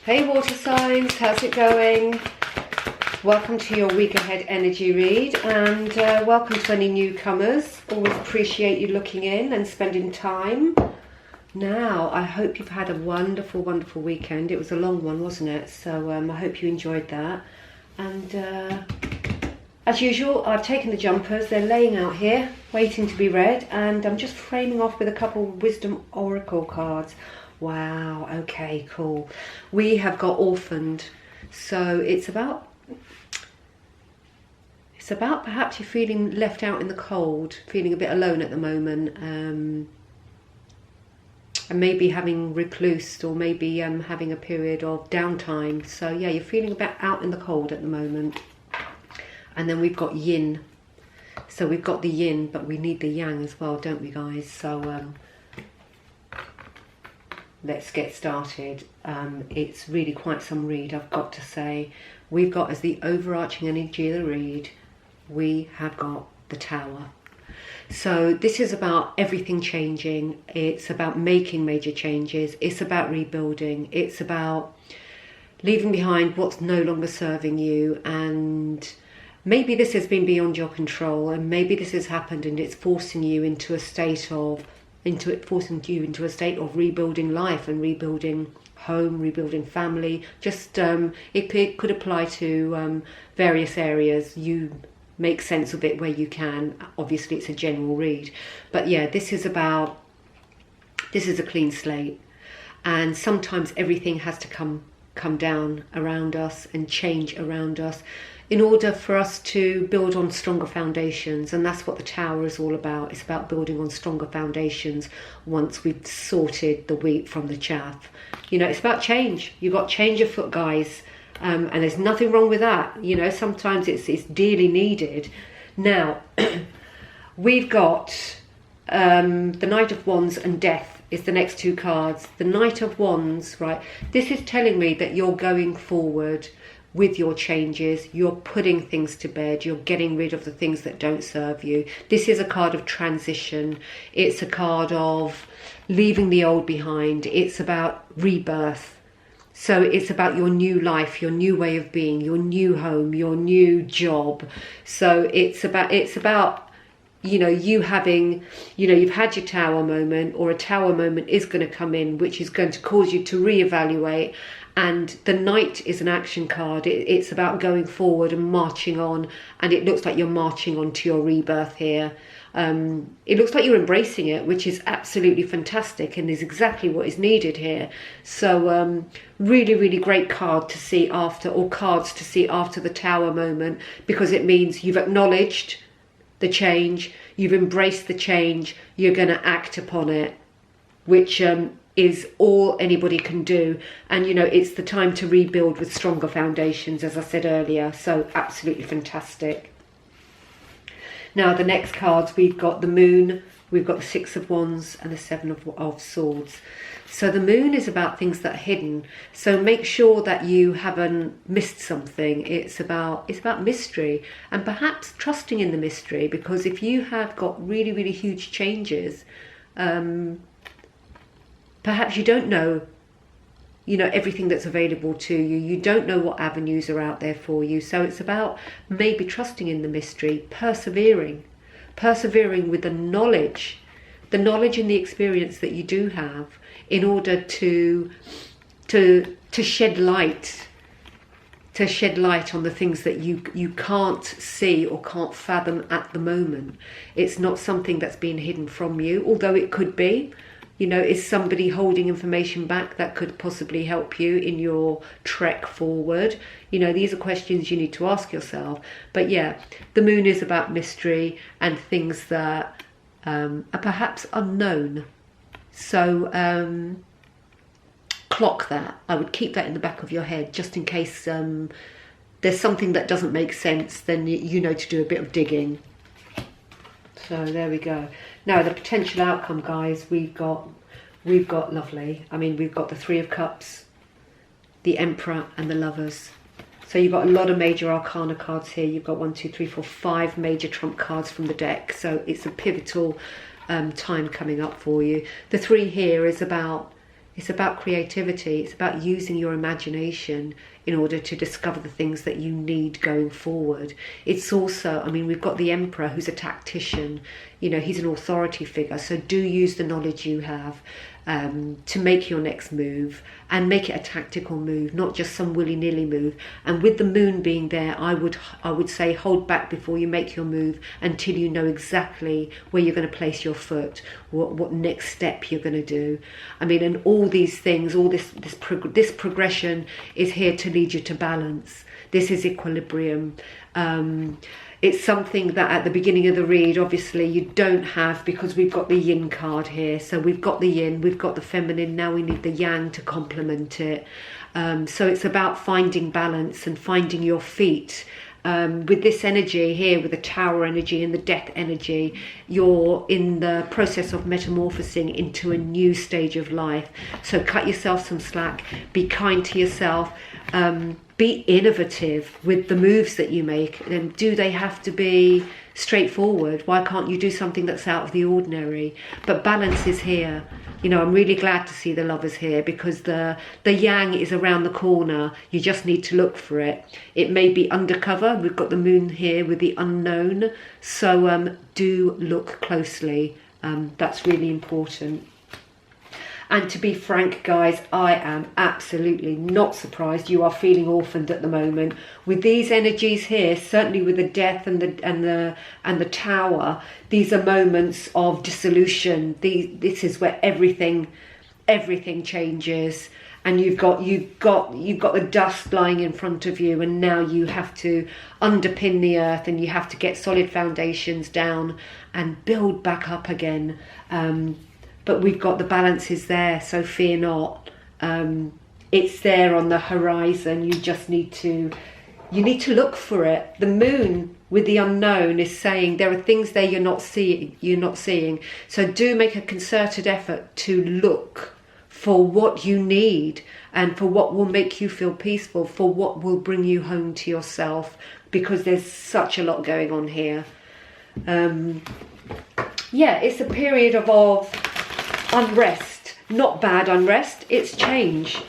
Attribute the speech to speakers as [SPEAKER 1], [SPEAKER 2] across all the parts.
[SPEAKER 1] Hey water signs, how's it going? Welcome to your week ahead energy read, and welcome to any newcomers. Always appreciate you looking in and spending time. Now, I hope you've had a wonderful, wonderful weekend. It was a long one, wasn't it? So I hope you enjoyed that. And as usual, I've taken the jumpers. They're laying out here, waiting to be read. And I'm just framing off with a couple of Wisdom Oracle cards. Wow, okay, cool. We have got orphaned. So it's about perhaps you're feeling left out in the cold, feeling a bit alone at the moment, and maybe having reclused, or maybe having a period of downtime. So yeah, you're feeling a bit out in the cold at the moment. And then we've got yin. So we've got the yin, but we need the yang as well, don't we, guys? So let's get started. It's really quite some read, I've got to say. We've got, as the overarching energy of the read, we have got the Tower. So this is about everything changing. It's about making major changes. It's about rebuilding. It's about leaving behind what's no longer serving you. And maybe this has been beyond your control, and maybe this has happened and it's forcing you into a state of rebuilding life and rebuilding home, rebuilding family. Just it could apply to various areas. You make sense of it where you can. Obviously it's a general read, but yeah, this is a clean slate, and sometimes everything has to come down around us and change around us in order for us to build on stronger foundations. And that's what the Tower is all about. It's about building on stronger foundations once we've sorted the wheat from the chaff. You know, it's about change. You've got change afoot, guys, and there's nothing wrong with that. You know, sometimes it's dearly needed. Now, we've got the Knight of Wands and Death is the next two cards. The Knight of Wands, right? This is telling me that you're going forward with your changes. You're putting things to bed. You're getting rid of the things that don't serve you. This is a card of transition. It's a card of leaving the old behind. It's about rebirth. So it's about your new life, your new way of being, your new home, your new job. So it's about you know, you having, you know, you've had your Tower moment, or a Tower moment is going to come in, which is going to cause you to reevaluate. And the Knight is an action card. It's about going forward and marching on. And it looks like you're marching on to your rebirth here. It looks like you're embracing it, which is absolutely fantastic and is exactly what is needed here. So really, really great card to see after, or cards to see after the Tower moment, because it means you've acknowledged the change, you've embraced the change, you're going to act upon it, which is all anybody can do. And you know, it's the time to rebuild with stronger foundations, as I said earlier. So absolutely fantastic. Now the next cards, we've got the Moon, we've got the Six of Wands and the Seven of Swords. So the Moon is about things that are hidden. So make sure that you haven't missed something. It's about mystery, and perhaps trusting in the mystery, because if you have got really, really huge changes, perhaps you don't know, you know, everything that's available to you. You don't know what avenues are out there for you. So it's about maybe trusting in the mystery, persevering with the knowledge and the experience that you do have, in order to shed light on the things that you can't see or can't fathom at the moment. It's not something that's being hidden from you, although it could be. You know, is somebody holding information back that could possibly help you in your trek forward? You know, these are questions you need to ask yourself. But yeah, the Moon is about mystery and things that are perhaps unknown. So clock that. I would keep that in the back of your head, just in case there's something that doesn't make sense. Then you know to do a bit of digging. So there we go. Now the potential outcome, guys, we've got lovely. I mean, we've got the Three of Cups, the Emperor and the Lovers. So you've got a lot of major arcana cards here. You've got 1, 2, 3, 4, 5 major trump cards from the deck. So it's a pivotal time coming up for you. The 3 here is about It's about creativity. It's about using your imagination in order to discover the things that you need going forward. It's also, I mean, we've got the Emperor, who's a tactician. You know, he's an authority figure. So do use the knowledge you have to make your next move, and make it a tactical move, not just some willy-nilly move. And with the moon being there, I would say hold back before you make your move until you know exactly where you're going to place your foot, what next step you're going to do. I mean, and all these things, all this progression is here to lead you to balance. This is equilibrium. It's something that at the beginning of the read, obviously, you don't have, because we've got the yin card here. So we've got the yin, we've got the feminine, now we need the yang to complement it. So it's about finding balance and finding your feet. With this energy here, with the Tower energy and the Death energy, you're in the process of metamorphosing into a new stage of life. So cut yourself some slack, be kind to yourself, be innovative with the moves that you make. And do they have to be straightforward? Why can't you do something that's out of the ordinary? But balance is here. You know, I'm really glad to see the Lovers here, because the yang is around the corner. You just need to look for it. It may be undercover. We've got the moon here with the unknown. So do look closely. That's really important. And to be frank, guys, I am absolutely not surprised you are feeling orphaned at the moment. With these energies here, certainly with the Death and the Tower, these are moments of dissolution. This is where everything changes, and you've got the dust lying in front of you, and now you have to underpin the earth, and you have to get solid foundations down and build back up again. But we've got the balances there, so fear not. It's there on the horizon. You just need to look for it. The moon with the unknown is saying there are things there you're not seeing. So do make a concerted effort to look for what you need, and for what will make you feel peaceful, for what will bring you home to yourself, because there's such a lot going on here. Yeah, it's a period of unrest, not bad unrest, it's change.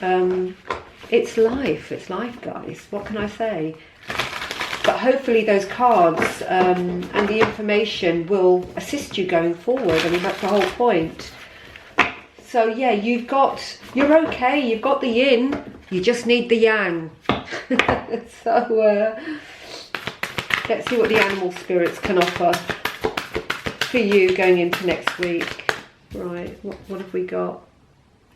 [SPEAKER 1] It's life, guys. What can I say? But hopefully those cards and the information will assist you going forward. I mean, that's the whole point. So yeah, you're okay, you've got the yin, you just need the yang. So let's see what the animal spirits can offer for you going into next week. Right, what have we got?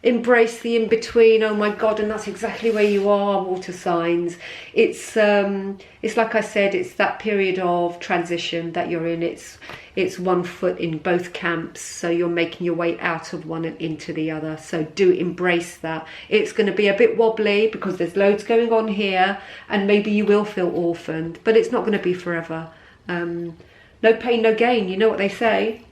[SPEAKER 1] Embrace the in-between. Oh my God, and that's exactly where you are, water signs. It's like I said, it's that period of transition that you're in. It's one foot in both camps, so you're making your way out of one and into the other. So do embrace that. It's going to be a bit wobbly because there's loads going on here, and maybe you will feel orphaned, but it's not going to be forever. No pain, no gain, you know what they say.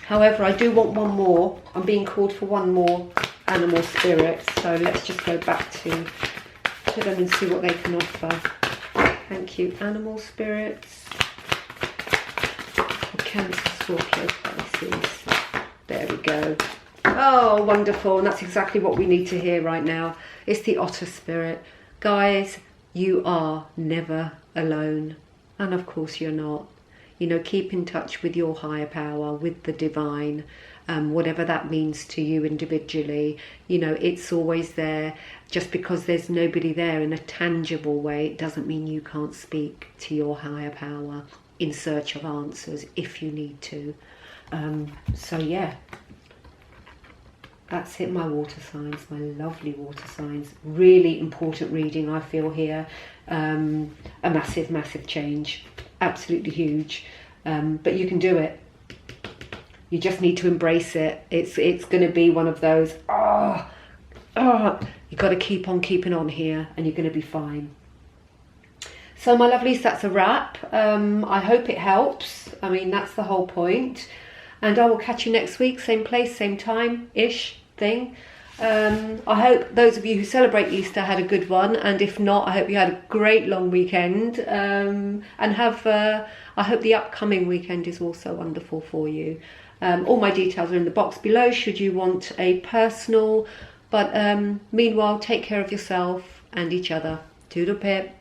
[SPEAKER 1] However, I do want one more. I'm being called for one more animal spirit. So let's just go back to them and see what they can offer. Thank you, animal spirits. Cancer, Scorpio, Pisces. There we go. Oh, wonderful. And that's exactly what we need to hear right now. It's the otter spirit. Guys, you are never alone. And of course you're not. You know, keep in touch with your higher power, with the divine, whatever that means to you individually. You know, it's always there. Just because there's nobody there in a tangible way, it doesn't mean you can't speak to your higher power in search of answers if you need to. So yeah, that's it, my water signs, my lovely water signs. Really important reading, I feel here. A massive change. Absolutely huge, but you can do it. You just need to embrace it. It's going to be one of those you've got to keep on keeping on here, and you're going to be fine. So my lovelies, that's a wrap. I hope it helps. I mean, that's the whole point, and I will catch you next week, same place, same time ish thing. I hope those of you who celebrate Easter had a good one, and if not, I hope you had a great long weekend, and I hope the upcoming weekend is also wonderful for you. All my details are in the box below should you want a personal. But meanwhile, take care of yourself and each other. Toodle pip.